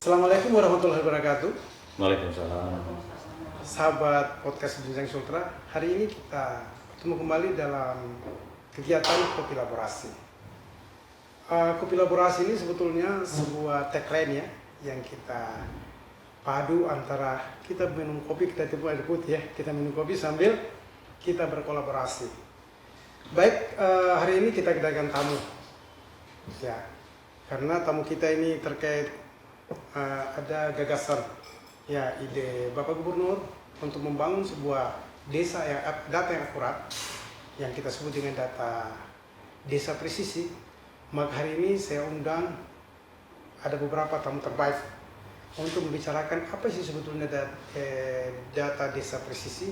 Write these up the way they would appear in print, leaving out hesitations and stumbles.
Assalamualaikum warahmatullahi wabarakatuh. Waalaikumsalam. Sahabat podcast Bincang Sultra, hari ini kita bertemu kembali dalam kegiatan kopi laborasi. Kopi laborasi ini sebetulnya sebuah tagline ya, yang kita padu antara kita minum kopi, kita timbul air putih ya, kita minum kopi sambil kita berkolaborasi. Baik, hari ini kita kedatangan tamu ya, karena tamu kita ini terkait ada gagasan ya, ide Bapak Gubernur untuk membangun sebuah desa yang data yang akurat yang kita sebut dengan data desa presisi. Maka hari ini saya undang ada beberapa tamu terbaik untuk membicarakan apa sih sebetulnya data desa presisi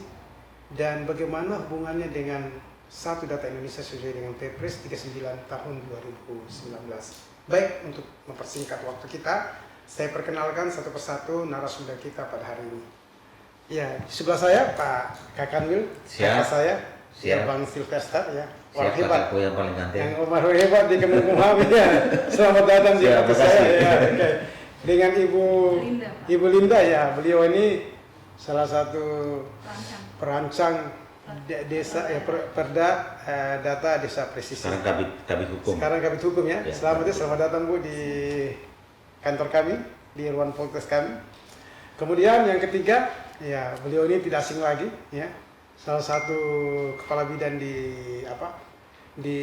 dan bagaimana hubungannya dengan satu data Indonesia sesuai dengan Perpres 39 tahun 2019. Baik, untuk mempersingkat waktu kita, saya perkenalkan satu persatu narasumber kita pada hari ini. Ya, di sebelah saya Pak Kakanwil, kakak saya, Siap. Bang Sylvester ya, Orang hebat, yang paling ganteng. yang Umar hebat di Kemenkumham ya. Selamat datang di Siap, podcast makasih. saya. Ya, oke. Dengan Linda, Pak. Ibu Linda ya, beliau ini salah satu perancang desa perda data desa presisi. Sekarang kabit hukum. Sekarang kabit hukum ya. Ya. Selamat datang Bu di kantor kami, di ruang podcast kami. Kemudian yang ketiga, ya beliau ini tidak asing lagi, ya salah satu kepala bidan di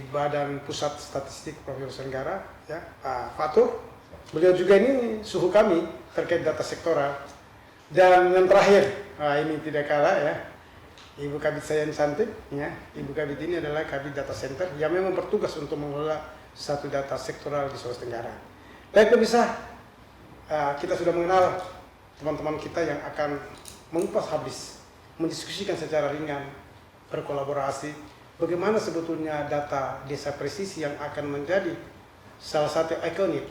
Badan Pusat Statistik Provinsi Tenggara, ya Pak Fatur. Beliau juga ini suhu kami terkait data sektoral. Dan yang terakhir, ini tidak kalah ya, Ibu Kabit saya yang cantik, ya Ibu Kabit ini adalah Kabit Data Center yang memang bertugas untuk mengelola satu data sektoral di Sulawesi Tenggara. Baik pemirsa, kita sudah mengenal teman-teman kita yang akan mengupas habis, mendiskusikan secara ringan, berkolaborasi, bagaimana sebetulnya data desa presisi yang akan menjadi salah satu ikonik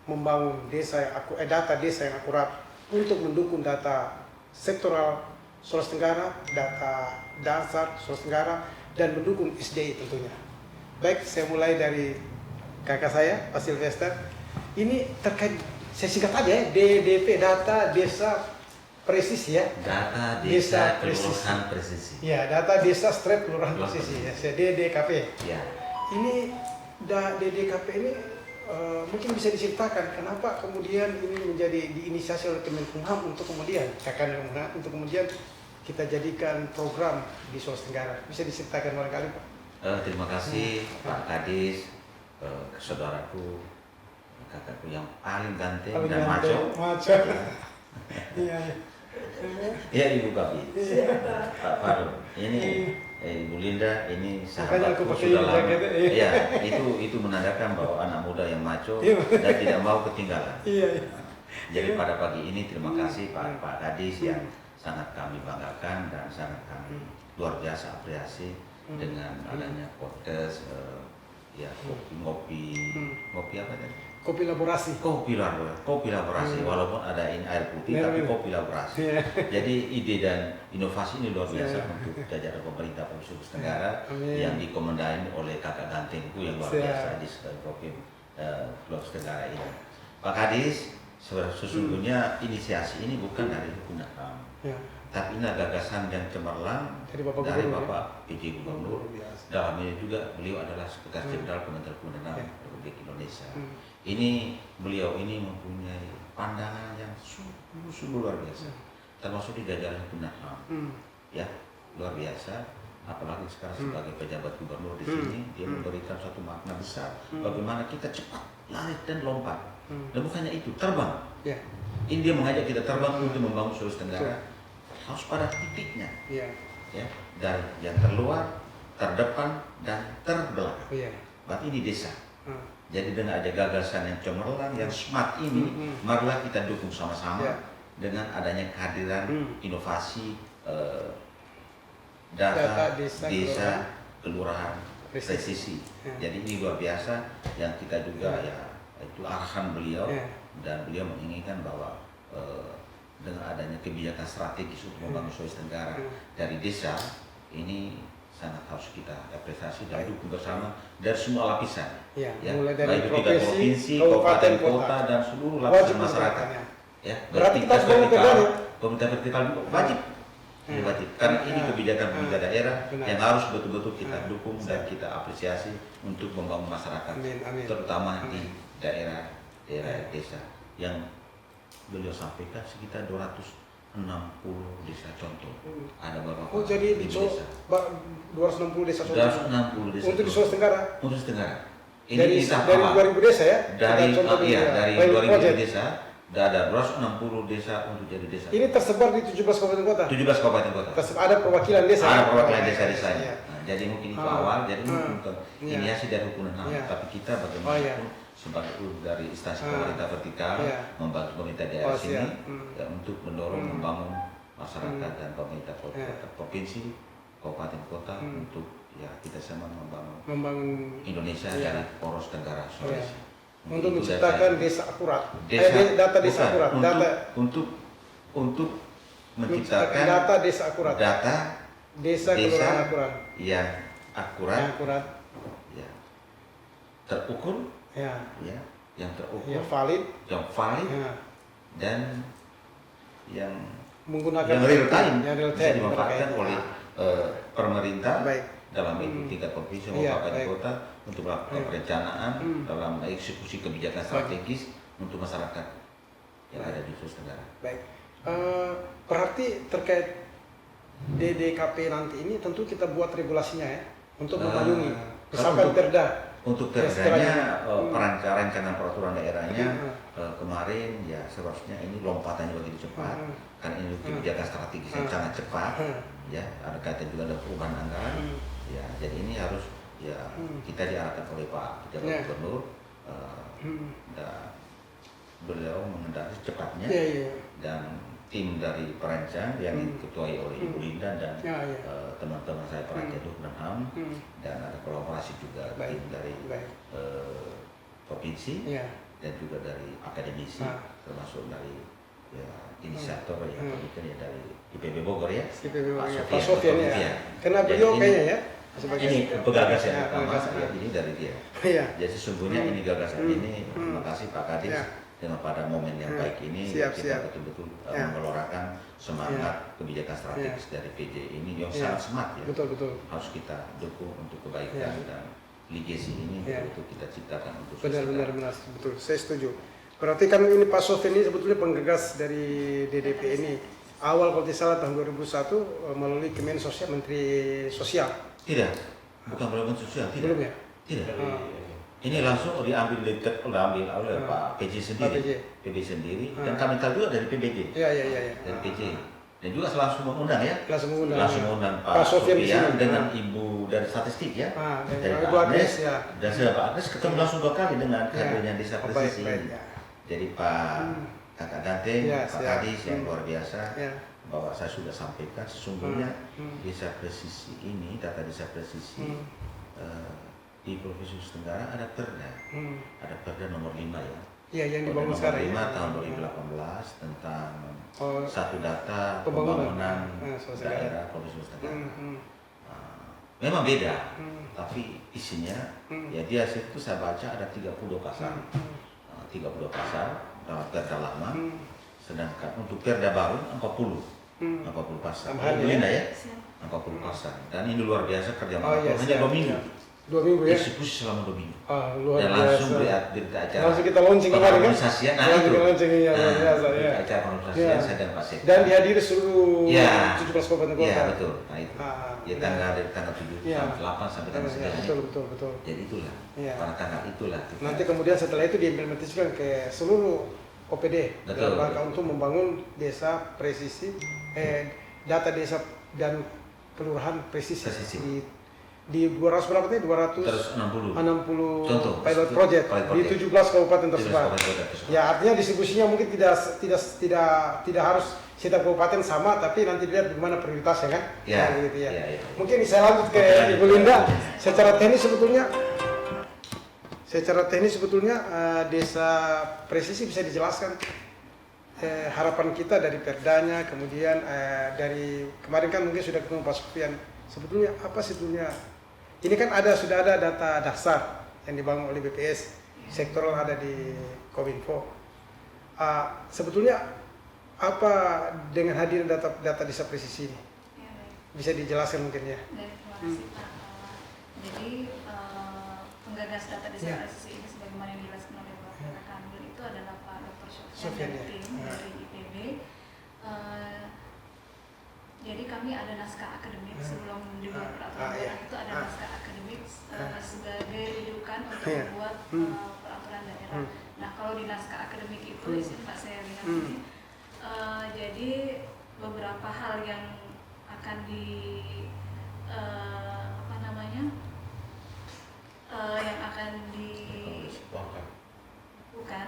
membangun data desa yang akurat untuk mendukung data sektoral Sulawesi Tenggara, data dasar Sulawesi Tenggara, dan mendukung SDI tentunya. Baik, saya mulai dari kakak saya, Pak Sylvester. Ini terkait, saya singkat aja ya, DDP, data desa presisi ya. Data desa presisi. kelurahan presisi. Ya, data desa strip kelurahan presisi ya, saya DDKP. Ya. Ini DDKP ini mungkin bisa diceritakan kenapa kemudian ini menjadi diinisiasi oleh Kemenkumham untuk kemudian untuk kemudian kita jadikan program di Sulawesi Tenggara. Bisa diceritakan barangkali Pak? Terima kasih Pak Kadis, saudaraku, kakakku yang paling ganteng dan maco. Iya. Iya Ibu Kabit. Pak Faru. Ini Ibu Linda, ini sahabatku sudah lama. Iya, itu menandakan bahwa anak muda yang maco dan tidak mau ketinggalan. Iya. Jadi pada pagi ini terima kasih Pak Kadis yang sangat kami banggakan dan sangat kami luar biasa apresiasi dengan adanya podcast ya ngopi apa tadi? Kopi laborasi. Kopi laborasi walaupun ada ini air putih tapi kopi laborasi. Jadi ide dan inovasi ini luar biasa untuk jajaran pemerintah Provinsi Sulawesi Tenggara yang dikomandai oleh kakak gantengku yang luar biasa di Provinsi Sulawesi Tenggara ini. Pak Kadis, sesungguhnya inisiasi ini bukan dari hukum dan HAM, tapi ini gagasan yang cemerlang dari Bapak PJ Gubernur. Dalam ini juga beliau adalah Sekretaris Jenderal Kementerian Hukum dan HAM Republik Indonesia. Ini beliau ini mempunyai pandangan yang sungguh luar biasa, termasuk di jajaran hukum dan HAM. Ya, luar biasa. Apalagi sekarang sebagai pejabat gubernur di sini, dia memberikan satu makna besar bagaimana kita cepat lari dan lompat. Dan bukannya itu, terbang. Ini dia mengajak kita terbang untuk membangun Sulawesi Tenggara. Harus pada titiknya. Ya, dari yang terluar, terdepan, dan terbelah. Berarti ini desa. Jadi dengan ada gagasan yang cemerlang, yang smart ini, marilah kita dukung sama-sama dengan adanya kehadiran inovasi data desa kelurahan presisi. Jadi ini luar biasa yang kita juga ya itu arahan beliau dan beliau menginginkan bahwa dengan adanya kebijakan strategis untuk membangun Sulawesi Tenggara dari desa ini sangat harus kita apresiasi dan dukung bersama dari semua lapisan. Ya, Ya, mulai dari baik itu tingkat provinsi, kabupaten, kota, dan seluruh lapisan masyarakat. Ya, Berarti kita harus vertikal, pegang ya? pemerintah vertikal juga wajib. Ini wajib. Karena ini kebijakan pemerintah daerah benar. yang harus betul-betul kita dukung dan kita apresiasi untuk membangun masyarakat, Amin. terutama di daerah desa yang beliau sampaikan sekitar 260 desa contoh. Ada beberapa Oh, jadi di desa. 260 desa contoh. 260 desa Untuk di Sulawesi Tenggara. Untuk Sulawesi Tenggara. Dari tahap dari awal. 2000 desa ya? Dari Kita contoh dulu ya. dari Pilot 2000 project. desa ada 260 desa untuk jadi desa. Ini tersebar di 17 kabupaten kota. 17 kabupaten kota. Ada perwakilan desa. Ada ya? perwakilan Oh, desa-desanya. iya. Nah, jadi mungkin itu Ah. awal, jadi Ah. bukan Iya. inisiasi dari hukuman HAM, Iya. tapi kita Oh, iya. bagaimanapun sebagai dari instansi Ah. pemerintah vertikal Iya. membantu pemerintah daerah Oh, sini siap. ya, untuk mendorong membangun masyarakat dan pemerintah kota, Iya. provinsi, kabupaten kota Hmm. untuk ya kita sama membangun Membangun Indonesia Iya. dari poros Tenggara Sulawesi. untuk itu menciptakan dari desa akurat. data Desa bukan, akurat. untuk menciptakan data desa akurat. data Desa kelurahan akurat. yang akurat, Yang akurat. ya, terukur, Ya. ya, yang terukur, Ya, valid. yang valid Ya. dan yang Menggunakan real time, yang real bisa time dimanfaatkan terkait. oleh pemerintah Baik. dalam itu tingkat provinsi maupun Iya, kabupaten baik. kota untuk melakukan Baik. perencanaan dalam eksekusi kebijakan strategis untuk masyarakat yang ada di Sulawesi Tenggara. Baik. Berarti terkait DDKP nanti ini tentu kita buat regulasinya ya untuk memayungi. Misalkan untuk- perda. Untuk Ya, perdanya, setelahnya. rancangan peraturan daerahnya Hmm. kemarin ya seharusnya ini lompatannya begitu cepat karena ini kebijakan strategis yang sangat cepat, ya ada kaitan juga dengan perubahan anggaran, ya jadi ini harus ya kita diarahkan oleh Pak Pejabat Ya. Gubernur dan beliau mengendaki secepatnya Iya, iya. dan tim dari perancang yang diketuai oleh Ibu Linda dan Ya, ya. teman-teman saya perancang Hukum dan HAM dan ada kolaborasi juga Baik. tim dari Baik. provinsi Iya. dan juga dari akademisi termasuk dari ya, inisiator ya kemudian ya dari IPB Bogor ya IPB Bogor, ya. Pak Pak Sofian ya. Sofian. Karena Jadi beliau ini- kayaknya ya sebagai ini penggagas yang Ya, utama penggagas, ya, ini dari dia. Iya. Jadi sesungguhnya ini gagasan ini terima kasih Pak Kadis Ya. dengan pada momen yang baik ini Siap, kita siap. betul-betul Ya. mengelorakan semangat kebijakan strategis dari PJ ini yang Ya. sangat smart ya. Betul. Harus kita dukung untuk kebaikan dan legacy ini Ya. untuk kita ciptakan untuk sosial. Benar, betul. Saya setuju. Berarti kan ini Pak Sofian ini sebetulnya penggagas dari DDP ini. Awal kalau tidak salah tahun 2001 melalui Kemen Sosial, Menteri Sosial. Tidak, bukan program sosial, tidak. Belum ya? Tidak. Ini langsung diambil oleh Pak PJ sendiri, PJ. PJ sendiri, dan kami tahu juga dari PBJ, Iya. dari PJ, dan juga langsung mengundang ya, Langsung mengundang. mengundang Pak Pak Sofian di Sofian sini. dengan Ibu dari statistik ya, Dan dari Ibu Pak Agnes, Agnes, ya. dan saya Pak Agnes ketemu langsung 2 kali dengan Ya. kadernya desa Baik, presisi. ya. Jadi Pak Kakak Ganteng, Ya, Pak siap. Kadis yang luar biasa. Ya. Bahwa saya sudah sampaikan sesungguhnya desa presisi ini, data desa presisi di Provinsi Sulawesi Tenggara ada perda, ada perda nomor 5 ya. Iya, yang Perda dibangun nomor sekarang 5 ya. tahun 2018 tentang Oh, satu data pembangunan. pembangunan Sulawesi daerah Provinsi Sulawesi Tenggara. Hmm. Memang beda, tapi isinya ya dia situ saya baca ada 30 pasal, 30 pasal dalam perda lama, sedangkan untuk perda baru 40 pasal. Tambahan Ini ya. ya, 40 pasal. Dan ini luar biasa kerja Oh, iya, maraton hanya siap, 2 minggu. siap. 2 minggu ya. Eksekusi selama 2 minggu. Luar Dan biasa. langsung berita acara. Langsung kita launching kemarin kan? Pengharmonisasian, nah Langsung itu. kita launching, ya, luar biasa, ya. berita acara pengharmonisasian Ya. saya dan Pak Sek. Dan dihadiri seluruh Ya. 17 kabupaten kota. Iya betul. Nah itu. Ya tanggal dari tanggal 7 Ya. sampai 8 sampai tanggal 9. Betul. Jadi itulah. Ya. Pada tanggal itulah. kita- Nanti kemudian setelah itu diimplementasikan ke seluruh OPD Betul. dalam rangka untuk membangun desa presisi, data desa dan kelurahan presisi, Presisi. di 200 berapa tadi? 260 Terus 60. Contoh, pilot project pilot di project. 17 kabupaten 17 tersebar. kabupaten tersebar. Ya artinya distribusinya mungkin tidak harus setiap kabupaten sama, tapi nanti dilihat bagaimana prioritasnya kan? Ya. Nah, gitu ya. Ya. Mungkin saya lanjut ke Oke, lanjut. Ibu Linda. Secara teknis sebetulnya desa presisi bisa dijelaskan harapan kita dari Perdanya, kemudian dari kemarin kan mungkin sudah ketemu Pak Sofian. Sebetulnya apa sebetulnya? Ini kan sudah ada data dasar yang dibangun oleh BPS, sektoral ada di Kominfo. Sebetulnya apa dengan hadir data desa presisi ini? Ya, baik. Bisa dijelaskan mungkin ya? Baik, terima kasih Pak. Jadi penggagas data desa presisi ini sebagaimana yang dijelaskan oleh Bapak Kanwil itu adalah Pak Dr. Sofian dan tim dari IPB. Jadi kami ada naskah akademik sebelum dibuat peraturan daerah itu ada naskah akademik sebagai rujukan untuk membuat peraturan daerah. Nah kalau di naskah akademik itu di sini Pak saya lihat ini, jadi beberapa hal yang akan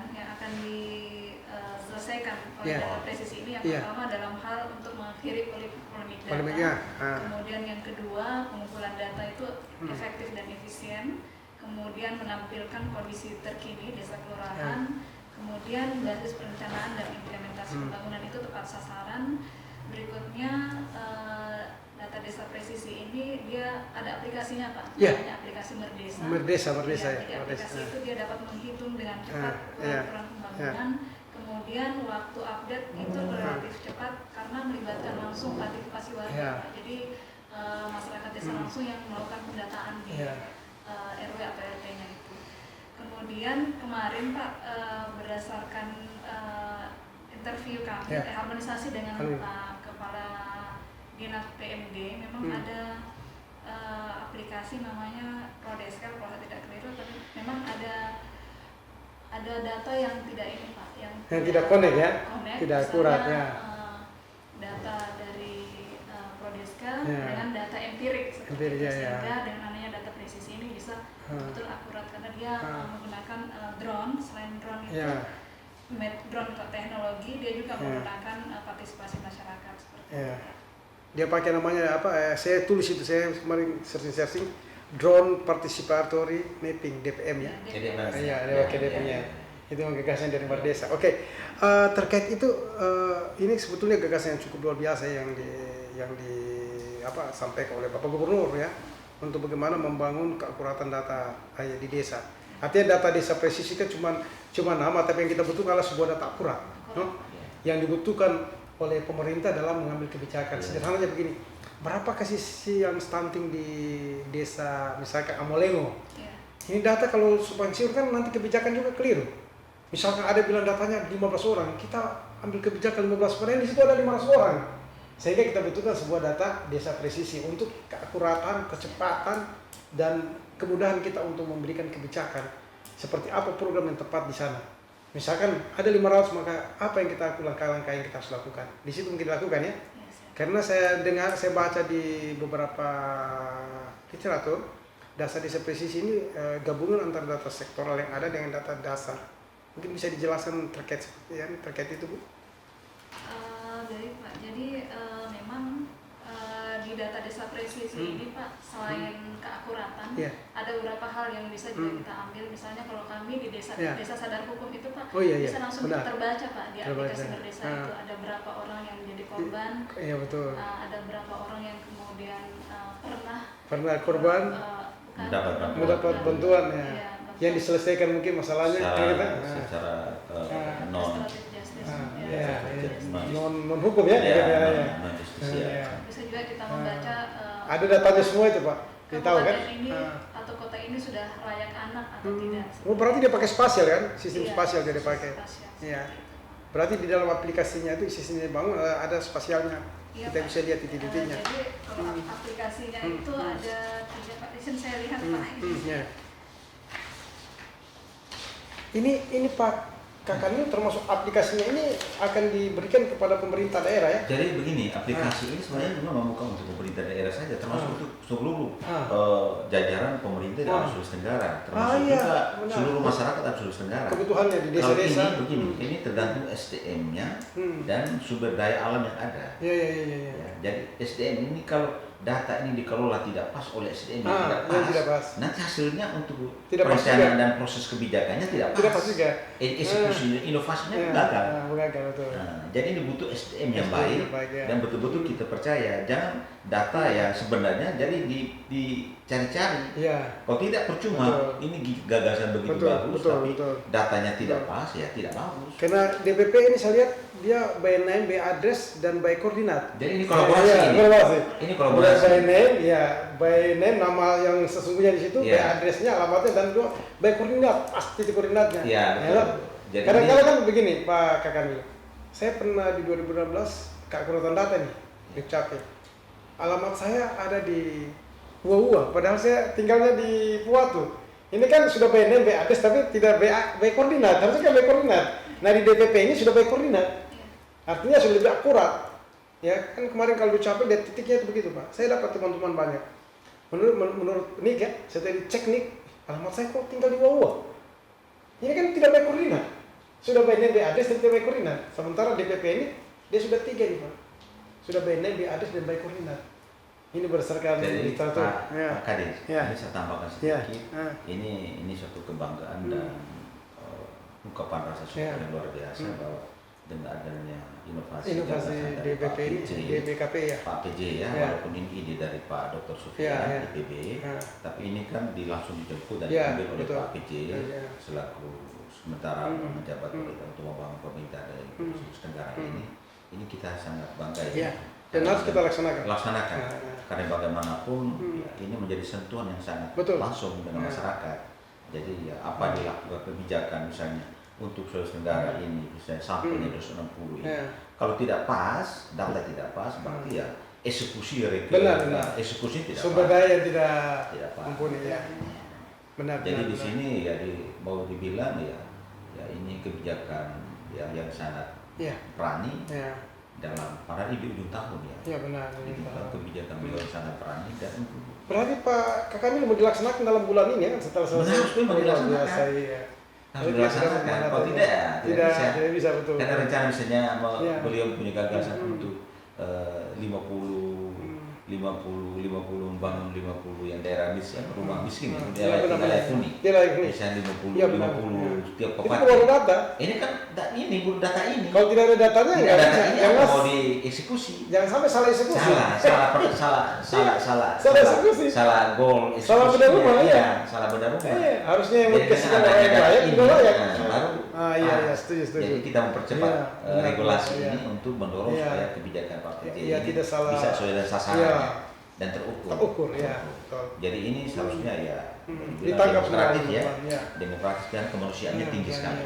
yang akan diselesaikan oleh data presisi ini yang pertama dalam hal untuk mengakhiri polemik data. Kemudian yang kedua, pengumpulan data itu efektif dan efisien. Kemudian menampilkan kondisi terkini desa kelurahan. Kemudian basis perencanaan dan implementasi pembangunan itu tepat sasaran. Berikutnya data desa presisi ini dia ada aplikasinya Pak, namanya aplikasi Merdesa. Merdesa ya. Jadi aplikasi itu dia dapat menghitung dengan cepat laporan pembangunan. Kemudian waktu update itu relatif cepat karena melibatkan langsung partisipasi warga. Jadi masyarakat desa langsung yang melakukan pendataan di RW atau RT-nya itu. Kemudian kemarin Pak berdasarkan interview kami, harmonisasi dengan Pak Kepala Dinas PMD, memang ada aplikasi namanya Prodeskel kalau saya tidak keliru, tapi memang ada data yang tidak ini Pak, yang tidak connect ya, connect, tidak akurat ya. Data dari Prodeskel dengan data empirik seperti itu, sehingga dengan adanya data presisi ini bisa betul akurat karena dia menggunakan drone. Selain drone itu drone teknologi, dia juga menggunakan partisipasi masyarakat seperti itu. Dia pakai namanya apa? Saya tulis itu, saya kemarin searching drone participatory mapping DPM ya. Iya, dia pakai DPM-nya. Itu gagasan dari Merdesa. Oke. Terkait itu ini sebetulnya gagasan yang cukup luar biasa yang sampaikan oleh Bapak Gubernur ya, untuk bagaimana membangun keakuratan data di desa. Artinya data desa presisi kan cuma nama, tapi yang kita butuhkan adalah sebuah data akurat. Yang dibutuhkan oleh pemerintah dalam mengambil kebijakan. Sederhananya begini, berapa siswa yang stunting di desa misalkan Amolengo? Ini data kalau subang siur kan nanti kebijakan juga keliru. Misalkan ada bilang datanya 15 orang, kita ambil kebijakan 15 orang, di situ ada 500 orang. Sehingga kita butuhkan sebuah data desa presisi untuk keakuratan, kecepatan, dan kemudahan kita untuk memberikan kebijakan. Seperti apa program yang tepat di sana. Misalkan ada 500, maka apa yang kita langkah-langkah yang kita harus lakukan. Di situ mungkin dilakukan ya. Karena saya baca di beberapa literatur, data desa presisi ini gabungan antara data sektoral yang ada dengan data dasar. Mungkin bisa dijelaskan terkait itu Bu? Baik Pak, jadi memang di data desa presisi ini Pak, selain keakuratan, ada beberapa hal yang bisa juga kita ambil. Misalnya kalau kami di desa sadar hukum itu Pak, bisa langsung terbaca Pak di aplikasi Merdesa itu ada berapa orang yang menjadi korban, ada berapa orang yang kemudian pernah korban, mendapat bantuan yang diselesaikan mungkin masalahnya secara non hukum ya. Bisa juga kita membaca ada datanya semua itu Pak, ditahu kan? Ini atau kota ini sudah layak anak atau tidak. Berarti dia pakai spasial kan? Sistem spasial dia pakai. Iya. Berarti di dalam aplikasinya itu sistemnya bangun ada spasialnya. Kita bisa lihat titik-titiknya. Jadi kalau aplikasinya itu ada 3 partition, saya lihat Pak. Ini Pak Kakan, ini termasuk aplikasinya ini akan diberikan kepada pemerintah daerah ya? Jadi begini, aplikasi ini sebenarnya memang bukan untuk pemerintah daerah saja, termasuk untuk seluruh jajaran pemerintah dan Sulawesi Tenggara, termasuk juga seluruh masyarakat dan Sulawesi Tenggara. Kebutuhannya di desa-desa. Kalau ini begini, ini tergantung SDM-nya dan sumber daya alam yang ada. Iya. Jadi SDM ini kalau data ini dikelola tidak pas oleh SDM yang tidak pas, nanti hasilnya untuk tidak perencanaan dan proses kebijakannya tidak pas. Tidak pas juga. Eksekusi inovasinya gagal. Betul. Jadi ini butuh SDM yang baik dan betul-betul kita percaya. Jangan data ya sebenarnya jadi dicari-cari. Kalau tidak percuma. Ini gagasan begitu bagus, tapi datanya tidak pas ya tidak bagus. Karena DPP ini saya lihat dia by name, by address dan by koordinat. Jadi ini kolaborasi. Ini kolaborasi. By name nama yang sesungguhnya di situ, by addressnya, alamatnya, dan juga by koordinat, titik koordinatnya. Jadi kadang-kadang kan begini Pak Kakani, saya pernah di 2016 keakuratan data nih dicapai. Alamat saya ada di Hua-Hua, padahal saya tinggalnya di Puatu. Ini kan sudah by name, by address, tapi tidak by koordinat. Harusnya kan by koordinat. Nah di DPP ini sudah by koordinat. Artinya sudah lebih akurat. Ya kan kemarin kalau dicapai dari titiknya itu begitu Pak. Saya dapat teman-teman banyak. Menurut Nik ya, saya tadi cek Nik, alamat saya kok tinggal di Hua-Hua. Ini kan tidak by koordinat. Sudah by name, by address, dan tidak by koordinat. Sementara DPP ini dia sudah 3 nih Pak. Sudah by name, by address, dan by koordinat. Ini berdasarkan literatur. Pak Kades, ini saya tambahkan sedikit. Ini suatu kebanggaan dan ungkapan rasa syukur yang luar biasa bahwa dengan adanya inovasi DPP ini, DPKP ya. Pak PJ ya, walaupun ini ide dari Pak Dr. Sufyan IPB, tapi ini kan langsung dijemput dan diambil oleh Pak PJ selaku sementara menjabat untuk membangun pemerintah dari Sulawesi Tenggara ini kita sangat bangga ya. Dan harus kita laksanakan. Karena bagaimanapun ini menjadi sentuhan yang sangat langsung dengan masyarakat. Jadi ya, apa dilakukan kebijakan misalnya untuk Sulawesi Tenggara ini misalnya sampelnya 260 ini. Kalau tidak pas, data tidak pas, berarti ya eksekusi eksekusi tidak sumber daya tidak pas. mumpuni ya. Jadi di sini ya mau dibilang ya ini kebijakan yang sangat berani dalam para di ujung tahun ya. Iya benar. Kebijakan beliau sangat berani dan berarti Pak Kakak ini mau dilaksanakan dalam bulan ini ya setelah selesai. Mau dilaksanakan. Harus dilaksanakan. Kalau tidak bisa betul. Karena rencana misalnya beliau punya gagasan untuk 50 membangun 50 yang daerah miskin, rumah miskin ya, daerah layak huni. Misalnya 50 setiap kabupaten. Itu baru data. Ini kan data ini. Kalau tidak ada datanya jangan mau dieksekusi. Jangan sampai salah eksekusi. Salah eksekusi. Salah goal eksekusi. Salah benda rumah ya. Salah benda rumah. Harusnya yang dikasihkan orang yang layak tidak layak. Baru. Setuju. Jadi kita mempercepat regulasi ini untuk mendorong supaya kebijakan Pak PJ ini tidak salah, bisa sesuai dengan sasarannya dan terukur. Jadi ini seharusnya ya ditangkap demokratis demokratis dan kemanusiaannya tinggi sekali.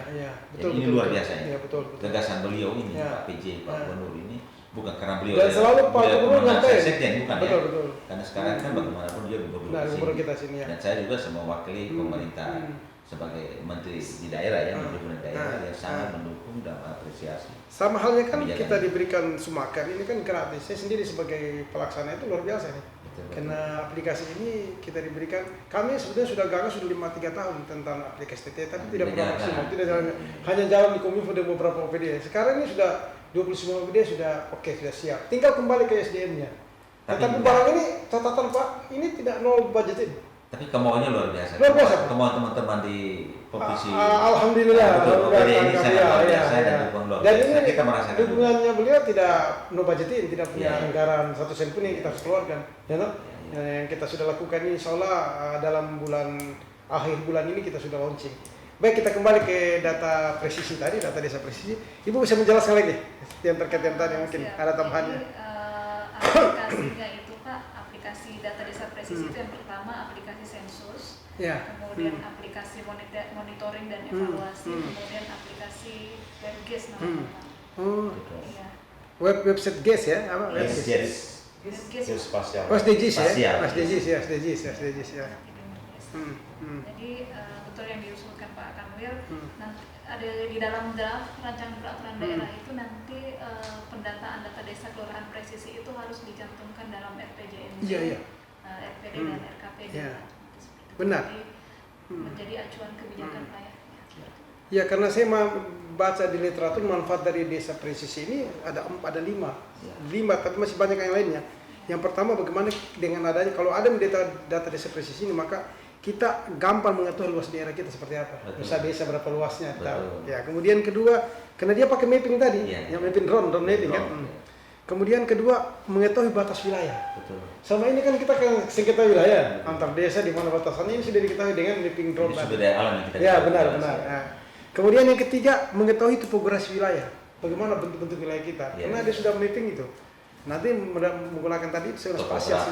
Jadi ini luar biasa ya. Gagasan beliau ini Pak PJ, Pak Gubernur ini bukan karena beliau dan selalu Pak Gubernur nyampaikan sekjen bukan betul. Karena sekarang kan bagaimanapun dia gubernur kita sini dan saya juga mewakili pemerintah sebagai menteri di daerah menteri daerah yang sangat mendukung dan mengapresiasi. Sama halnya kan kita diberikan Sumaker ini kan gratis. Saya sendiri sebagai pelaksana itu luar biasa nih. Karena aplikasi ini kita diberikan, kami sebetulnya sudah gagal sudah 5-3 tahun tentang aplikasi TT, tapi tidak pernah maksimal, tidak jalan, hanya jalan di Kominfo dan beberapa OPD. Sekarang ini sudah 29 OPD sudah sudah siap. Tinggal kembali ke SDM-nya. Tetapi barang ini catatan Pak, ini tidak nol budgetin. Tapi kemauannya luar biasa. Kemauan teman-teman di provinsi. Alhamdulillah. OPD ini sangat luar biasa dan dukungan luar biasa. Dan ini kita merasakan dukungannya beliau tidak no budgetin, tidak punya anggaran 1 sen pun yang kita harus keluarkan. Yang kita sudah lakukan ini insya Allah dalam akhir bulan ini kita sudah launching. Baik, kita kembali ke data presisi tadi, data desa presisi. Ibu bisa menjelaskan lagi yang terkait yang tadi mungkin ada tambahannya. Aplikasinya itu Pak, aplikasi data desa presisi itu yang pertama aplikasi sensus, kemudian aplikasi monitoring dan evaluasi, kemudian aplikasi webGES namanya Pak. Website GES ya? Apa? webGES spasial. SDGs ya? SDGs ya. Jadi betul yang diusulkan Pak Kanwil, nanti ada di dalam draft rancangan peraturan daerah itu nanti pendataan data desa kelurahan presisi itu harus dicantumkan dalam RPJMD, RPD dan RKPD. Benar. Jadi menjadi acuan kebijakan Pak ya. Ya, karena saya baca di literatur manfaat dari desa presisi ini ada 5, tapi masih banyak yang lainnya. Yang pertama bagaimana dengan adanya kalau ada data desa presisi ini maka kita gampang mengetahui luas daerah kita seperti apa. Desa berapa luasnya tahu. Ya, kemudian kedua karena dia pakai mapping tadi, yang mapping drone mapping kan. Kemudian kedua mengetahui batas wilayah. Betul. Selama ini kan kita sengketa wilayah antar desa di mana batasannya ini sudah diketahui dengan mapping drone. Ini sudah daya alam yang kita. Ya benar. Nah, kemudian yang ketiga mengetahui topografi wilayah. Bagaimana bentuk-bentuk wilayah kita? Karena dia sudah mapping itu. Nanti menggunakan tadi spasial,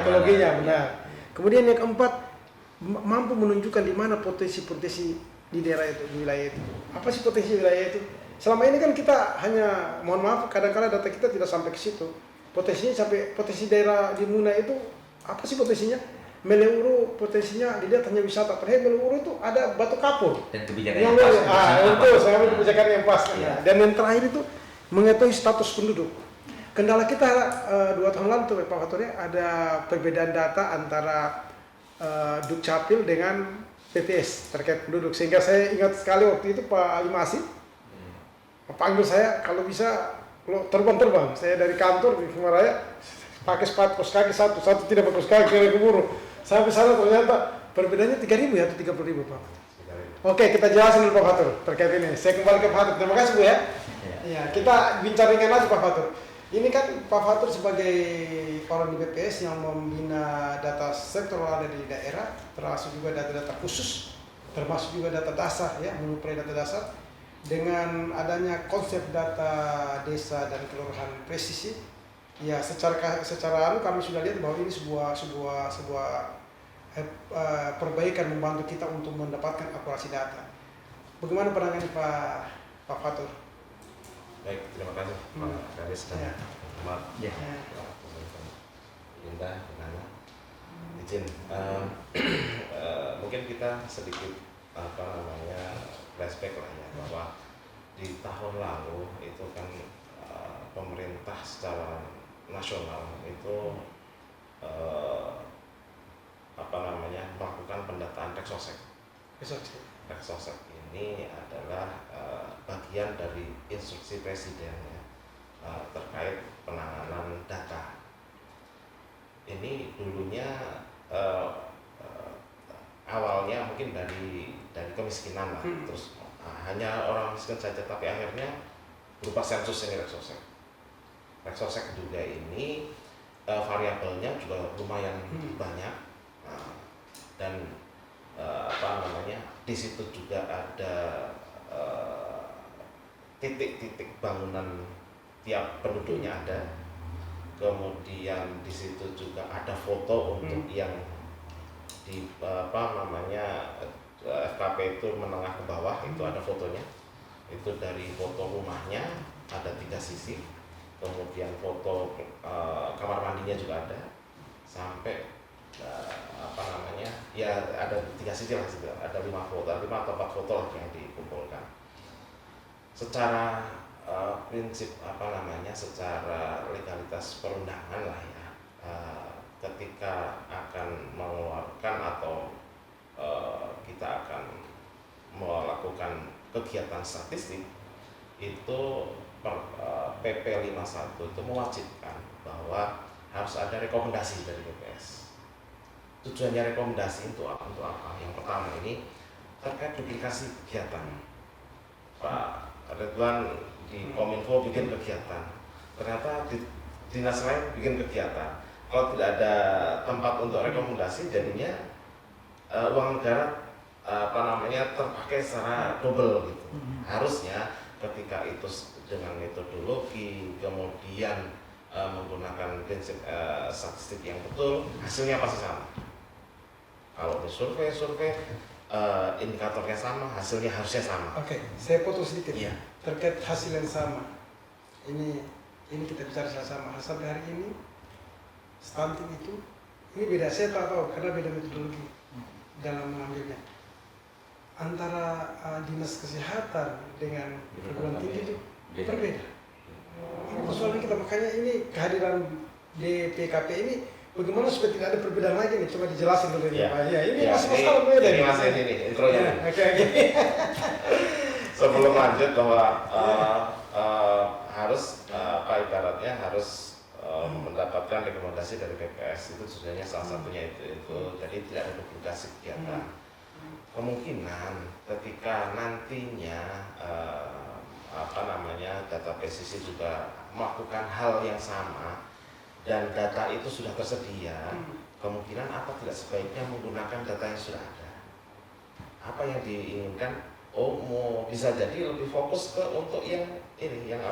ekologinya benar. Kemudian yang keempat mampu menunjukkan di mana potensi-potensi di daerah itu, di wilayah itu. Apa sih potensi wilayah itu? Selama ini kan kita hanya, mohon maaf, kadang-kadang data kita tidak sampai ke situ. Potensinya sampai potensi daerah di Muna itu apa sih potensinya? Meleuru potensinya dilihat hanya wisata. Padahal Meleuru itu ada batu kapur. Dan kebijakan yang pas. Itu saya ambil kebijakan yang pas. Ya. Dan yang terakhir itu mengetahui status penduduk. Kendala kita 2 tahun lalu tuh Pak Fatur ada perbedaan data antara Dukcapil dengan PPS terkait penduduk. Sehingga saya ingat sekali waktu itu Pak Alimasi panggil saya kalau bisa lo terbang. Saya dari kantor di Kumaraya pakai sepatu kaos kaki satu tidak pakai kaos kaki keburu. Sampai sana ternyata perbedaannya 3.000 ya atau 30.000 Pak. Oke, kita jelasin dulu Pak Fatur terkait ini. Saya kembali ke Pak Fatur. Terima kasih Bu ya. Ya, kita bincang ringan aja Pak Fatur. Ini kan Pak Fatur sebagai orang di BPS yang membina data sektoral ada di daerah, termasuk juga data-data khusus, termasuk juga data dasar ya, menyuplai data dasar. Dengan adanya konsep data desa dan kelurahan presisi, ya secara kami sudah lihat bahwa ini sebuah perbaikan membantu kita untuk mendapatkan akurasi data. Bagaimana pandangan Pak Fatur? Baik, terima kasih Pak Karis dan Pak Linda, Nana. Izin, mungkin kita sedikit flashback lah ya, bahwa di tahun lalu itu kan pemerintah secara nasional itu melakukan pendataan Reksosek. Reksosek ini adalah bagian dari instruksi presiden ya, terkait penanganan data. Ini dulunya awalnya mungkin dari kemiskinan lah, terus hanya orang miskin saja, tapi akhirnya berupa sensus ini Reksosek. Reksosek juga ini variabelnya juga lumayan banyak, dan di situ juga ada titik-titik bangunan tiap penduduknya ada. Kemudian di situ juga ada foto untuk yang di FKP itu menengah ke bawah, itu ada fotonya. Itu dari foto rumahnya ada 3 sisi, kemudian foto kamar mandinya juga ada, sampai ya ada 3 sisi lah, ada 5 atau 4 foto lah yang dikumpulkan. Secara prinsip secara legalitas perundangan lah ya, ketika akan mengeluarkan atau kita akan melakukan kegiatan statistik itu PP 51 itu mewajibkan bahwa harus ada rekomendasi dari BPS. Tujuannya rekomendasi untuk apa? Yang pertama ini terkait duplikasi kegiatan. Pak Ridwan di Kominfo bikin kegiatan, ternyata di dinas lain bikin kegiatan. Kalau tidak ada tempat untuk rekomendasi, jadinya uang negara terpakai secara double gitu. Harusnya ketika itu dengan metodologi, kemudian menggunakan prinsip statistik yang betul, hasilnya pasti sama. Kalau survei indikatornya sama, hasilnya harusnya sama. Oke, saya potong sedikit. Iya. Terkait hasil yang sama. Ini kita bicara sama. Sampai hari ini stunting itu ini beda, saya tak tahu karena beda metodologi dalam mengambilnya. Antara dinas kesehatan dengan perguruan tinggi itu berbeda. Ini persoalan kita, makanya ini kehadiran DPKP ini bagaimana supaya tidak ada perbedaan lagi nih, coba dijelasin dulu ya Pak. Ya, ini masih masalah beda. Ini masih ini intronya. Oke. Sebelum lanjut bahwa harus ibaratnya harus mendapatkan rekomendasi dari BPS itu sebenarnya salah satunya itu jadi tidak ada duplikasi kegiatan. Kemungkinan ketika nantinya data presisi juga melakukan hal yang sama dan data itu sudah tersedia, kemungkinan apa tidak sebaiknya menggunakan data yang sudah ada. Apa yang diinginkan? Mau bisa jadi lebih fokus ke untuk yang ini, yang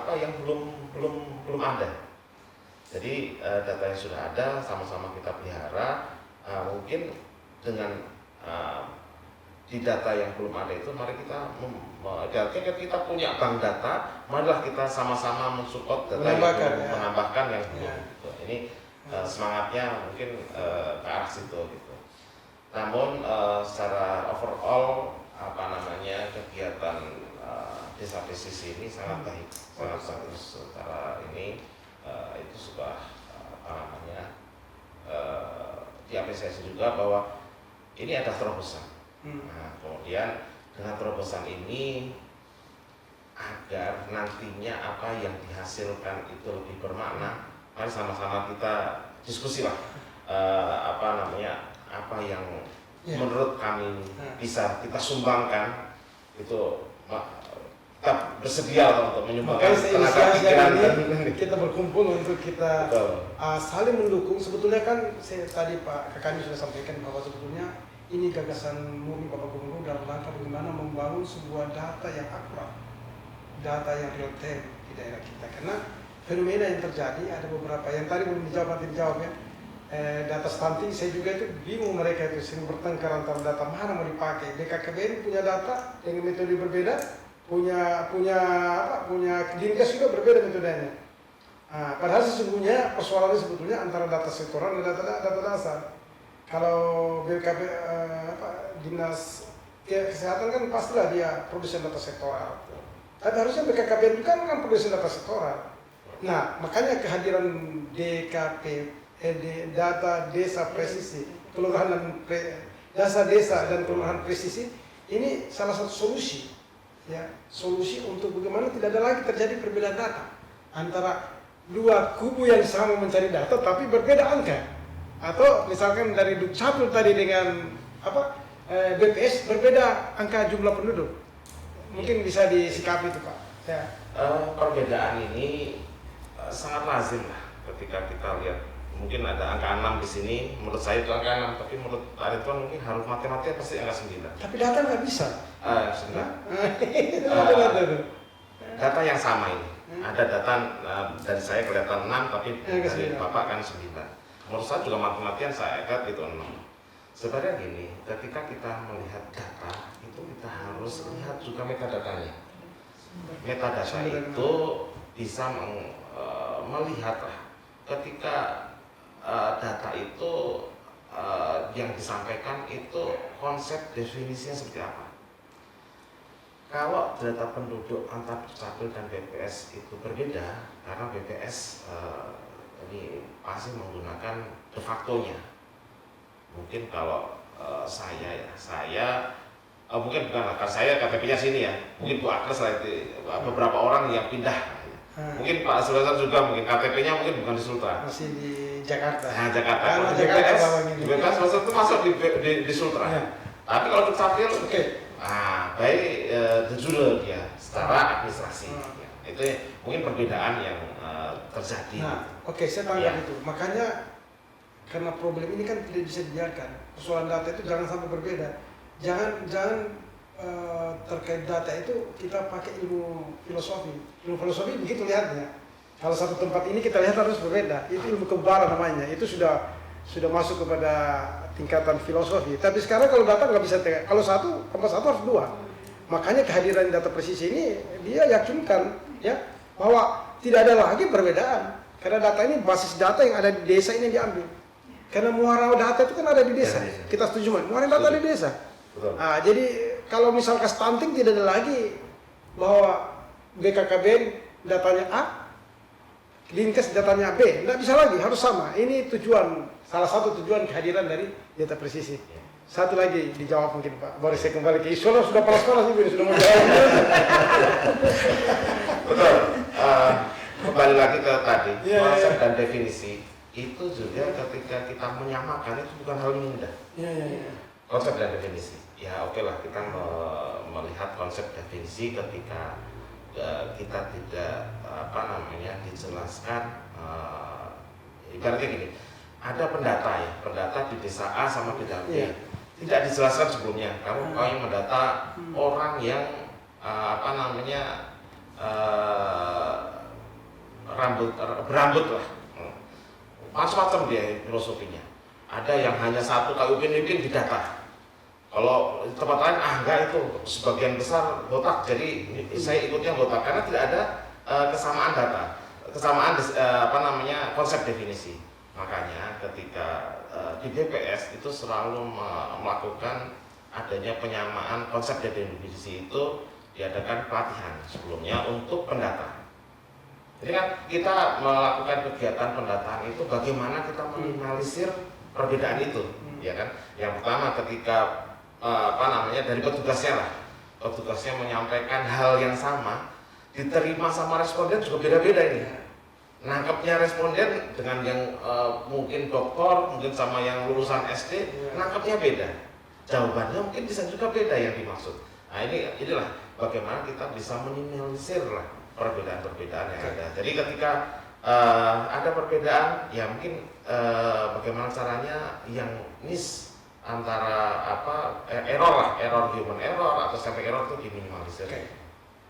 belum ada. Jadi data yang sudah ada sama-sama kita pelihara. Mungkin dengan di data yang belum ada itu, mari kita kita punya bank data, marilah kita sama-sama mensupport data menambahkan yang belum. Ini semangatnya mungkin ke arah situ gitu. Namun secara overall kegiatan desa presisi ini sangat baik, sangat bagus. Secara ini itu sudah diapresiasi juga bahwa ini ada terobosan. Nah, kemudian dengan terobosan ini agar nantinya apa yang dihasilkan itu lebih bermakna, mari sama-sama kita diskusi lah apa yang menurut kami bisa kita sumbangkan, itu kita bersedia untuk menyumbangkan tenaga pikiran dan kita berkumpul untuk kita saling mendukung. Sebetulnya kan tadi Pak Kakani sudah sampaikan bahwa sebetulnya ini gagasan murni Bapak Gubernur dalam rangka bagaimana membangun sebuah data yang akurat, data yang real time di daerah kita. Karena fenomena yang terjadi ada beberapa yang tadi belum dijawab, nanti dijawab ya. Data stunting, saya juga itu bingung, mereka itu sering bertengkar antara data mana mau dipakai. BKKBN punya data dengan metode berbeda, punya Dinkes juga berbeda metodenya. Padahal sesungguhnya persoalannya sebetulnya antara data sektoral dan data dasar. Kalau BKB Dinas Kesehatan kan pastilah dia produsen data sektoral. Tapi harusnya BKKBN juga kan produsen data sektoral. Nah, makanya kehadiran data desa presisi, kelurahan dan desa dan kelurahan presisi ini salah satu solusi, ya, solusi untuk bagaimana tidak ada lagi terjadi perbedaan data antara dua kubu yang sama mencari data tapi berbeda angka, atau misalkan dari Dukcapil tadi dengan BPS berbeda angka jumlah penduduk, mungkin bisa disikapi itu Pak. Ya. Perbedaan ini sangat lazim lah ketika kita lihat. Mungkin ada angka 6 di sini, menurut saya itu angka 6, tapi menurut Pak Ridwan mungkin harus matematika pasti angka 9. Tapi data nggak bisa. 9. Data yang sama ini. Ada data dari saya kelihatan 6, tapi dari Bapak kan 9. Menurut saya juga matematikan saya lihat itu 6. Sebenarnya gini, ketika kita melihat data, itu kita harus lihat juga metadatanya. Metadata itu bisa melihat lah ketika data itu yang disampaikan itu konsep definisinya seperti apa. Kalau data penduduk antar Dukcapil dan BPS itu berbeda, karena BPS ini pasti menggunakan de facto-nya. Mungkin kalau saya mungkin bukan karena saya KTP-nya sini ya, mungkin Bu Agnes lah itu beberapa orang yang pindah. Mungkin Pak Sultan juga mungkin KTP-nya mungkin bukan di Sultra. Masih di Jakarta. Nah, Jakarta. Kalau di BPS salah satu masuk di Sultra. Ya. Tapi kalau Dukcapil, baik de jure dia secara administrasi. Ya. Itu mungkin perbedaan yang terjadi. Nah, saya tanggap itu. Makanya karena problem ini kan tidak bisa dibiarkan. Persoalan data itu jangan sampai berbeda. Jangan terkait data itu kita pakai ilmu filosofi. Ilmu filosofi begitu lihatnya. Kalau satu tempat ini kita lihat harus berbeda. Itu ilmu kebaran namanya. Itu sudah masuk kepada tingkatan filosofi. Tapi sekarang kalau data nggak bisa, kalau satu harus dua. Makanya kehadiran data presisi ini dia yakinkan ya bahwa tidak ada lagi perbedaan. Karena data ini basis data yang ada di desa ini diambil. Karena muara data itu kan ada di desa. Kita setuju, muara data di desa. Nah, jadi kalau misalkan stunting tidak ada lagi bahwa BKKBN datanya A, Dinkes datanya B, tidak bisa lagi, harus sama. Ini salah satu tujuan kehadiran dari data presisi. Satu lagi dijawab mungkin Pak, baru saya kembali ke isu, sudah panas-panas ini sudah mau jawab. Betul. kembali lagi ke tadi Iya, konsep iya. dan definisi itu juga ketika kita menyamakan itu bukan hal yang mudah. Iya, iya, iya. Konsep dan definisi, ya oke lah kita melihat konsep definisi ketika kita tidak dijelaskan, ibaratnya gini, ada pendata ya, pendata di desa A sama di desa B. Iya. Tidak dijelaskan sebelumnya. Kamu mendata orang yang berambut lah, macam-macam dia filosofinya. Ada yang hanya satu kayak upin-ipin didata. Kalau tempat lain enggak, itu sebagian besar botak, jadi saya ikutnya botak karena tidak ada kesamaan data, kesamaan konsep definisi. Makanya ketika di BPS itu selalu melakukan adanya penyamaan konsep dan definisi, itu diadakan pelatihan sebelumnya untuk pendata. Jadi kan kita melakukan kegiatan pendataan itu bagaimana kita meminimalisir perbedaan itu, ya kan? Yang pertama ketika dari petugasnya lah, petugasnya menyampaikan hal yang sama, diterima sama responden juga beda-beda ini. Nangkepnya responden dengan yang mungkin doktor, mungkin sama yang lulusan SD, nangkepnya beda. Jawabannya mungkin bisa juga beda yang dimaksud. Nah inilah bagaimana kita bisa minimalisir lah perbedaan-perbedaan yang ada. Jadi ketika ada perbedaan, ya mungkin bagaimana caranya yang antara error human error atau sampai error itu diminimalisir. Oke.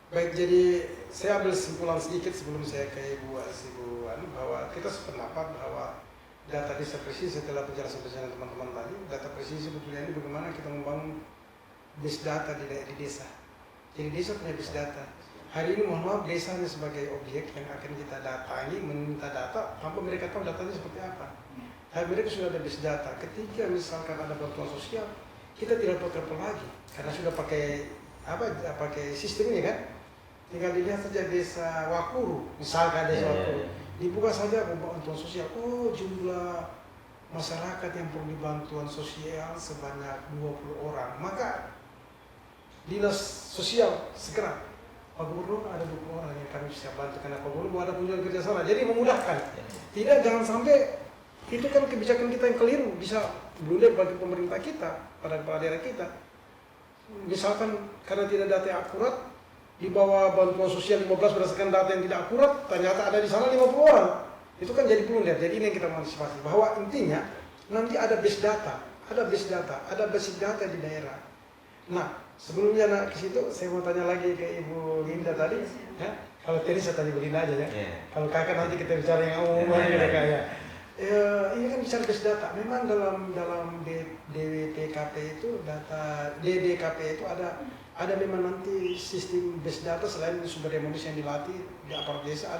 Baik, jadi saya ambil kesimpulan sedikit sebelum saya ke Ibu Asibuan, bahwa kita sependapat bahwa data desa presisi setelah penjelasan teman-teman tadi, data presisi sebetulnya ini bagaimana kita membangun base data di desa. Jadi desa punya base data. Hari ini mohon maaf, desa hanya sebagai objek yang akan kita datangi, meminta data, tanpa mereka tahu datanya seperti apa. Tapi mereka sudah ada base data. Ketika misalkan ada bantuan sosial, kita tidak perlu lagi, karena sudah pakai pakai sistem ini kan. Tinggal dilihat saja desa Wakuru, misalkan desa Wakuru, dibuka saja bantuan sosial. Oh, jumlah masyarakat yang perlu bantuan sosial sebanyak 20 orang. Maka dinas sosial segera, Pak Gubernur ada 20 orang yang kami siap bantu karena Pak Gubernur ada kunjungan kerja sana. Jadi memudahkan. Tidak, jangan sampai itu kan kebijakan kita yang keliru, bisa blunder bagi pemerintah kita, pada kepala daerah kita. Misalkan karena tidak data yang akurat, di bawah bantuan sosial 15 berdasarkan data yang tidak akurat, ternyata ada di sana 50 orang. Itu kan jadi blunder. Jadi ini yang kita mengantisipasi, bahwa intinya nanti ada base data, ada basic data di daerah. Nah, sebelumnya ke situ saya mau tanya lagi ke Ibu Linda tadi, ya. Kalau tadi saya tanya Ibu Linda aja ya. Kalau kakak nanti kita bicara yang umum aja ya. Ini kan bicara base data. Memang dalam DWPKP itu data DDKP itu ada memang nanti sistem base data. Selain sumber daya manusia yang dilatih di aparat desa,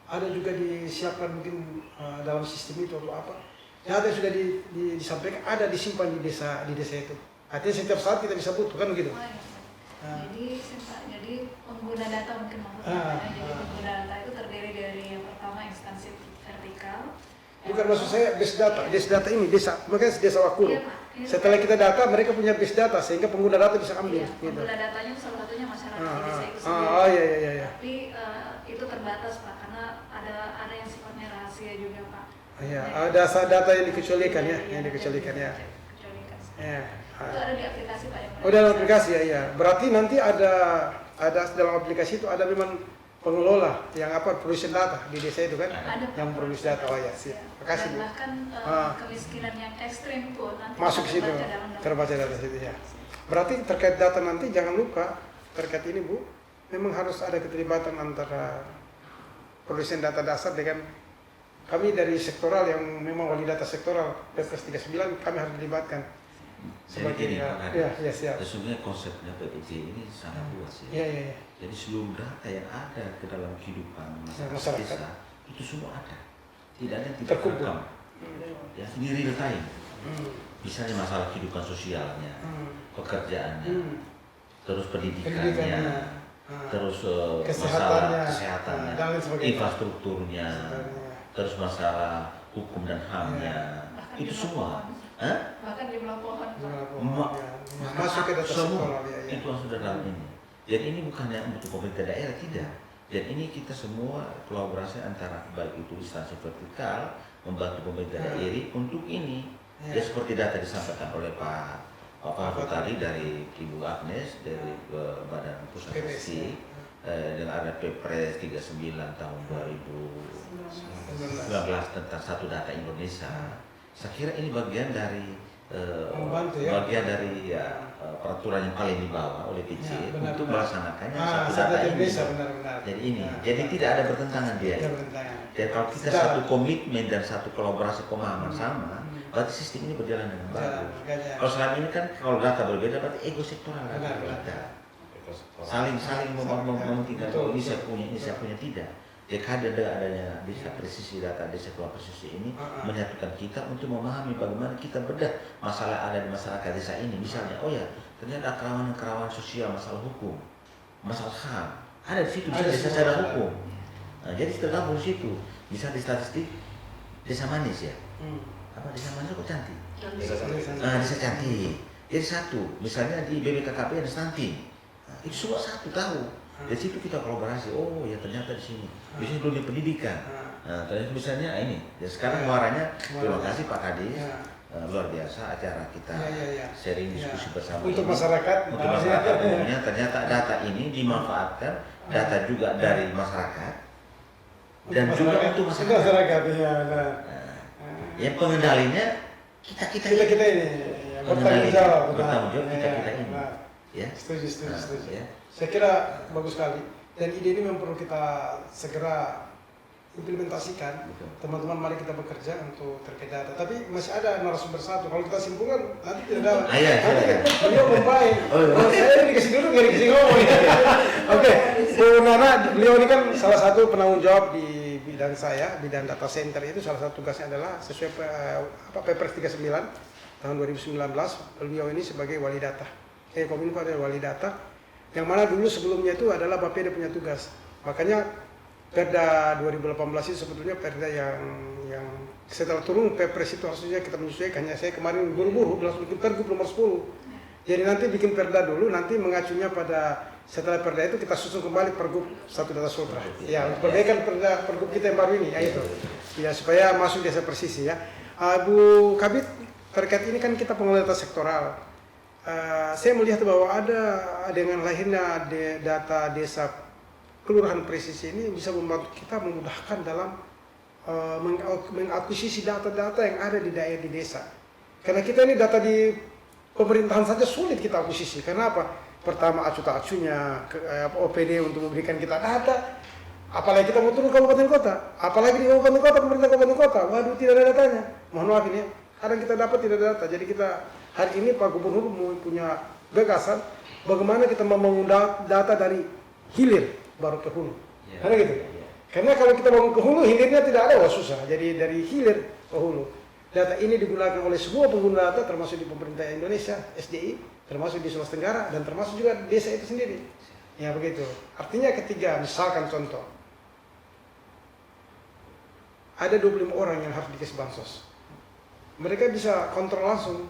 ada juga disiapkan mungkin dalam sistem itu atau apa. Data yang sudah disampaikan ada disimpan di desa itu. Artinya setiap saat kita bisa butuh kan begitu. Jadi pengguna data mungkin maksudnya. Jadi pengguna data itu terdiri dari yang pertama instansi vertikal. Bukan, maksud saya base data ini desa, makanya desa Wakulu. Iya, Pak. Setelah kita data, mereka punya base data sehingga pengguna data bisa ambil. Iya, Gitu. pengguna datanya salah satunya masyarakat di desa itu sendiri. Iya. Tapi itu terbatas Pak, karena ada yang sifatnya rahasia juga Pak. Iya, ada data yang dikecualikan ya, yang dikecualikan ya. Dikecualikan. Iya. Itu ada di aplikasi Pak yang Oh, dalam aplikasi ya, iya. Berarti nanti ada dalam aplikasi itu ada memang pengelola yang produsen data di desa itu kan? Ada yang produksi data. Oh ya, sip. Makasih Bu. Dan bahkan kemiskinan yang ekstrim pun nanti Masuk ke situ, terbaca data situ ya. Berarti terkait data nanti jangan lupa terkait ini Bu, memang harus ada keterlibatan antara produsen data dasar dengan kami dari sektoral yang memang wali data sektoral PPS 39 kami harus dilibatkan. Sebagai siap. Sesungguhnya konsepnya PPJ ini sangat luas ya. Iya. Jadi seluruh data yang ada ke dalam kehidupan masyarakat desa itu semua ada. Tidak ada yang tidak terekam. Ya, ini real time. Misalnya masalah kehidupan sosialnya, pekerjaannya, terus pendidikannya, terus masalah kesehatannya, infrastrukturnya, terus masalah hukum dan HAM-nya, itu semua. Bahkan jumlah pohon Masuk ke data semua sektoral ya. itu sudah dalam ini. Jadi ini bukan hanya untuk pemerintah daerah, tidak. Dan ini kita semua kolaborasi antara baik itu instansi vertikal membantu pemerintah daerah untuk ini. Ya seperti data disampaikan oleh Pak tadi dari Ibu Agnes dari Badan Pusat Statistik dengan ada Perpres 39 tahun 2019 tentang satu data Indonesia. Saya kira ini bagian dari bagian dari peraturan yang paling dibawa oleh PC untuk melaksanakannya satu data ini. Jadi ini, jadi tidak ada bertentangan dia. Jadi kalau kita satu komitmen dan satu kolaborasi pemahaman sama, berarti sistem ini berjalan dengan bagus. Kalau selama ini kan kalau data berbeda berarti ego sektoral kita. Saling mementingkan ini saya punya tidak. Ya adanya desa presisi data desa kelola presisi ini menyatukan kita untuk memahami bagaimana kita bedah masalah ada di masyarakat desa ini. Misalnya, oh ya ternyata kerawanan sosial, masalah hukum, masalah HAM ada di situ, bisa desa secara hukum. Nah, jadi tergabung di situ. Bisa di statistik desa manis ya. Apa desa manis kok cantik? Desa cantik. Jadi satu, misalnya di BPKKP ada stunting. Nah, itu semua satu tahu. Dari situ kita kolaborasi. Oh ya ternyata di sini. Di sini dunia pendidikan. Nah, ternyata misalnya ini. Dan sekarang muaranya terima kasih Pak Kadis. Luar biasa acara kita sharing diskusi bersama untuk ini. masyarakat. Untuk masyarakat umumnya ternyata data ini dimanfaatkan data juga dari masyarakat dan juga untuk masyarakat. Yang pengendalinya kita ini. Bertanggung jawab kita ini. Ya. Setuju. Ya. Saya kira bagus sekali dan ide ini memang perlu kita segera implementasikan. Teman-teman mari kita bekerja untuk terkait data. Tapi masih ada narasumber satu. Kalau kita simpulkan nanti tidak ada. Beliau membaik. Saya ini dikasih dulu nggak dikasih ngomong. Oke, Bu Nana, beliau ini kan salah satu penanggung jawab di bidang saya, bidang data center itu salah satu tugasnya adalah sesuai Perpres 39 tahun 2019. Beliau ini sebagai wali data. Kominfo adalah wali data. Yang mana dulu sebelumnya itu adalah Bapeda punya tugas. Makanya Perda 2018 itu sebetulnya Perda yang setelah turun Perpres itu harusnya kita menyesuaikan. Hanya saya kemarin buru-buru langsung bikin Pergub nomor 10. Jadi nanti bikin Perda dulu, nanti mengacunya pada setelah Perda itu kita susun kembali Pergub Satu Data Sultra. Ya, untuk perbaikan Pergub kita yang baru ini, ya itu. Ya supaya masuk desa presisi ya. Bu Kabit, terkait ini kan kita pengelola data sektoral. Saya melihat bahwa ada dengan lahirnya data desa kelurahan presisi ini bisa membantu kita memudahkan dalam mengakuisisi data-data yang ada di daerah di desa. Karena kita ini data di pemerintahan saja sulit kita akuisisi. Karena apa? Pertama acu tak acunya OPD untuk memberikan kita data. Apalagi kita mau turun ke kabupaten kota. Apalagi di kabupaten kota, pemerintah kabupaten kota. Waduh, tidak ada datanya. Mohon maaf ini. Kadang kita dapat tidak ada data. Jadi kita hari ini Pak Gubernur punya gagasan bagaimana kita membangun data dari hilir baru ke hulu. Karena gitu. Karena kalau kita bangun ke hulu, hilirnya tidak ada, wah susah. Jadi dari hilir ke hulu. Data ini digunakan oleh semua pengguna data termasuk di pemerintah Indonesia, SDI, termasuk di Sulawesi Tenggara dan termasuk juga desa itu sendiri. Ya begitu. Artinya ketiga, misalkan contoh. Ada 25 orang yang harus dikasih bansos. Mereka bisa kontrol langsung.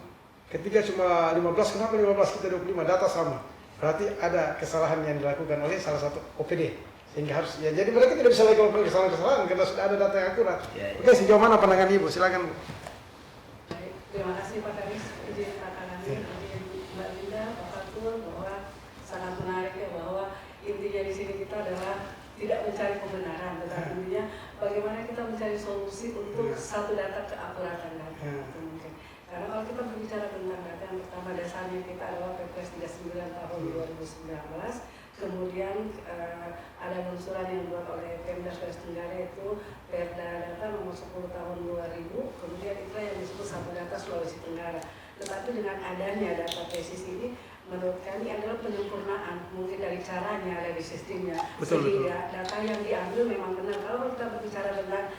Ketika cuma 15, kenapa 15 kita 25? Data sama. Berarti ada kesalahan yang dilakukan oleh salah satu OPD. Sehingga harus, ya jadi mereka tidak bisa lagi melakukan kesalahan-kesalahan karena sudah ada data yang akurat. Oke, sejauh mana pandangan Ibu? Silakan. Baik, terima kasih Pak Kadis. Izin katakan izin Mbak Linda, Pak Fatul, bahwa sangat menarik ya bahwa intinya di sini kita adalah tidak mencari kebenaran, tetapi intinya bagaimana kita mencari solusi untuk satu data keakuratan data. Itu mungkin. Karena kalau kita berbicara tentang data, yang pertama dasarnya kita adalah Perpres 39 tahun 2019, kemudian ada unsuran yang dibuat oleh Pemda Sulawesi Tenggara itu Perda Data nomor 10 tahun 2000, kemudian itu yang disebut Satu Data Sulawesi Tenggara. Tetapi dengan adanya data presisi ini, menurut kami adalah penyempurnaan mungkin dari caranya, dari sistemnya, sehingga data yang diambil memang benar. Kalau kita berbicara tentang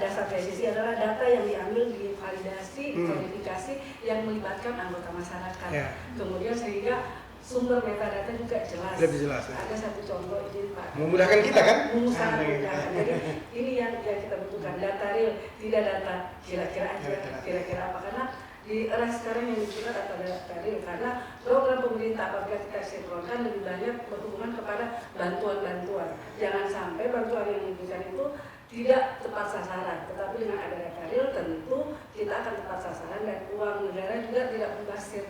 dasar presisi adalah data yang diambil divalidasi, verifikasi yang melibatkan anggota masyarakat. Kemudian sehingga sumber metadata juga jelas. Lebih jelas. Ada satu contoh ini Pak. Memudahkan kita kan? Sangat mudah. Jadi ini yang kita butuhkan, data real, tidak data kira-kira aja, kira-kira apa, karena di era sekarang yang kita data real, karena program pemerintah apabila kita sinkronkan lebih banyak berhubungan kepada bantuan-bantuan. Jangan sampai bantuan yang diberikan itu tidak tepat sasaran, tetapi dengan ada data real tentu kita akan tepat sasaran dan uang negara juga tidak mubazir.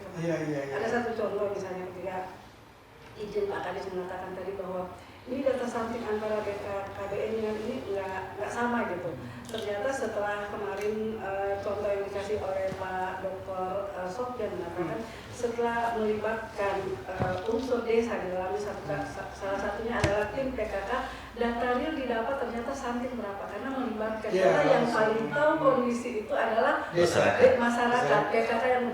Ada satu contoh misalnya ketika izin Pak Kadis mengatakan tadi bahwa ini data sampling antara BKKBN dengan ini nggak sama gitu. Ternyata setelah kemarin contoh yang dikasih oleh Pak Dr. Sofyan mengatakan setelah melibatkan unsur desa di dalam salah satunya adalah tim PKK, data real didapat ternyata sampling berapa karena melibatkan karena yang paling tahu kondisi itu adalah masyarakat PKK yang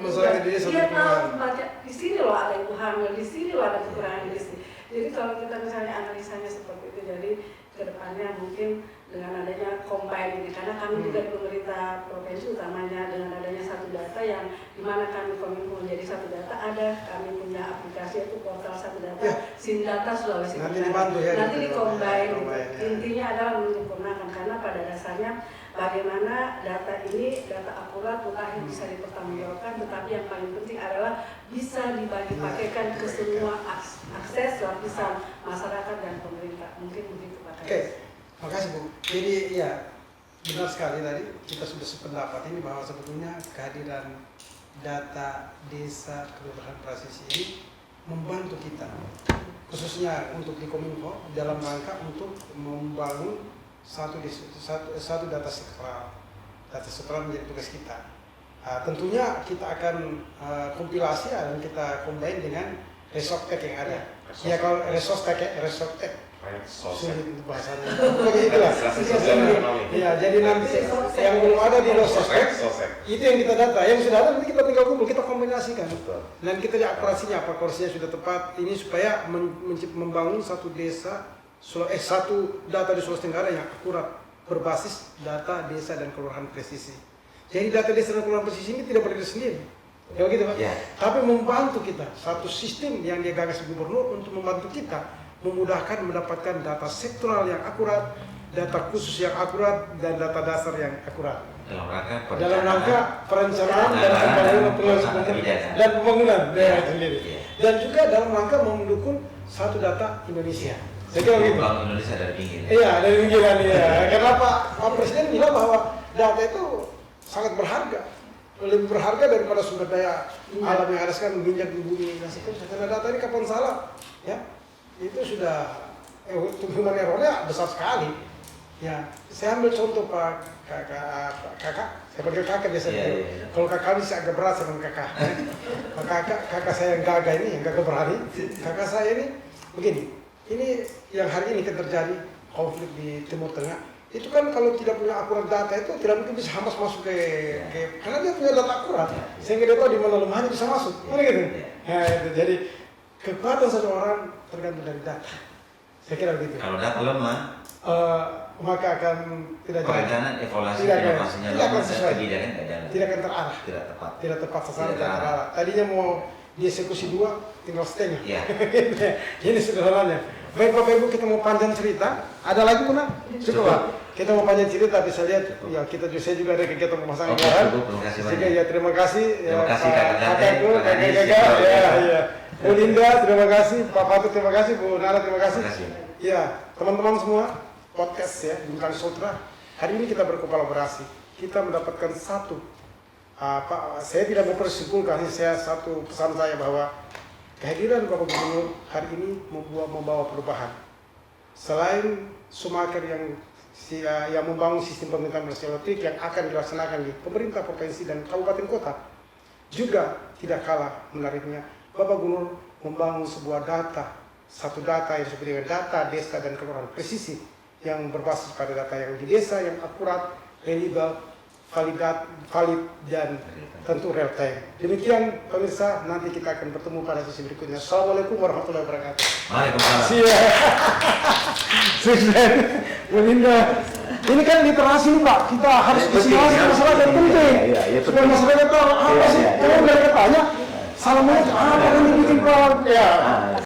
dia tahu di sini loh ada ibu hamil, di sini loh ada kekurangan gizi. Jadi kalau kita misalnya analisanya seperti itu, jadi kedepannya mungkin dengan adanya combine ini, karena kami juga di pemerintah provinsi utamanya dengan adanya satu data yang dimana kami kominfo menjadi satu data, ada kami punya aplikasi itu portal satu data, Sindata Sulawesi Tenggara. Nanti di combine gitu. Intinya adalah menyempurnakan karena pada dasarnya bagaimana data ini, data akurat, mutakhir bisa dipertanggungjawabkan, tetapi yang paling penting adalah bisa dibagi-bagikan ke semua akses lapisan masyarakat dan pemerintah. Mungkin begitu Pak. Oke, makasih Bu. Jadi ya benar sekali tadi kita sudah sependapat ini bahwa sebetulnya kehadiran data desa kelurahan presisi ini membantu kita, khususnya untuk di Kominfo dalam rangka untuk membangun satu data sektoral menjadi tugas kita. Tentunya kita akan kompilasi dan kita combine dengan resource-tech yang ada. Ya kalau resource-tech sulit bahasanya. Begitulah. Ya, jadi nanti yang belum ada di resource-tech itu yang kita data. Yang sudah ada nanti kita tinggal kumpul, kita kombinasikan. Dan kita lihat akurasinya, apa akurasinya sudah tepat. Ini supaya membangun satu desa, satu data di Sulawesi Tenggara yang akurat berbasis data desa dan kelurahan presisi. Jadi data desa dan kelurahan presisi ini tidak berdiri sendiri, ya begitu Pak? Ya. Tapi membantu kita satu sistem yang dia gagas gubernur untuk membantu kita memudahkan mendapatkan data sektoral yang akurat, data khusus yang akurat dan data dasar yang akurat. Dalam rangka perencanaan dan pembangunan daerah sendiri. Dan juga dalam rangka mendukung satu data Indonesia. Saya kira begitu. Bank Indonesia dari pinggir. Iya, dari pinggiran ya. Karena Pak Presiden bilang bahwa data itu sangat berharga, lebih berharga daripada sumber daya alam yang ada sekarang, minyak di bumi dan seterusnya. Karena data ini kapan salah, ya itu sudah human errornya besar sekali. Ya, saya ambil contoh Pak kakak, saya panggil kakak biasanya. Kalau kakak bisa agak berat sama kakak. Kakak saya yang gagah ini, yang gagah berani. Kakak saya ini begini. Ini yang hari ini terjadi konflik di Timur Tengah. Itu kan kalau tidak punya akurat data itu tidak mungkin bisa Hamas masuk ke karena dia punya data akurat sehingga dia tahu di mana lemahnya bisa masuk. Gitu. Ya, itu. Jadi kekuatan seseorang tergantung dari data. Saya kira begitu. Kalau data lemah, maka akan tidak jalan. Perencanaan evaluasi inovasinya lemah dan kebijakan tidak jalan. Tidak akan terarah. Tidak tepat sasaran, tidak terarah. Tadinya mau dieksekusi 2, tinggal setengah. Ya. Ini sederhananya. Baik Bapak Ibu, kita mau panjang cerita. Ada lagi Buna? Cukup Pak. Kita mau panjang cerita, bisa lihat. Ya saya juga ada kegiatan pemasangan anggaran. Terima kasih banyak. Ya terima kasih. Terima kasih kakakku, kakak. Ya. Bu Linda, terima kasih. Pak Fatut, terima kasih. Bu Nara, terima kasih. Ya, teman-teman semua, podcast ya, Bintang Sutra. Hari ini kita berkolaborasi. Kita mendapatkan satu. Saya tidak mau persimpulkan, satu pesan saya bahwa kehadiran Bapak Gubernur hari ini membawa perubahan. Selain Sumaker yang membangun sistem pemerintahan bersimetrik yang akan dilaksanakan di pemerintah provinsi dan kabupaten kota, juga tidak kalah menariknya Bapak Gubernur membangun sebuah satu data yang disebut dengan data desa dan kelurahan presisi yang berbasis pada data yang di desa yang akurat, reliable, valid dan tentu real time. Demikian pemirsa, nanti kita akan bertemu pada sesi berikutnya. Assalamualaikum warahmatullahi wabarakatuh. Waalaikumsalam. Siap. Melinda. Ini kan literasi Pak, kita harus isiasi masalah yang penting. Supaya masyarakat tahu apa sih. Kalau mereka tanya, Assalamualaikum, apa ini bikin Pak? Ya.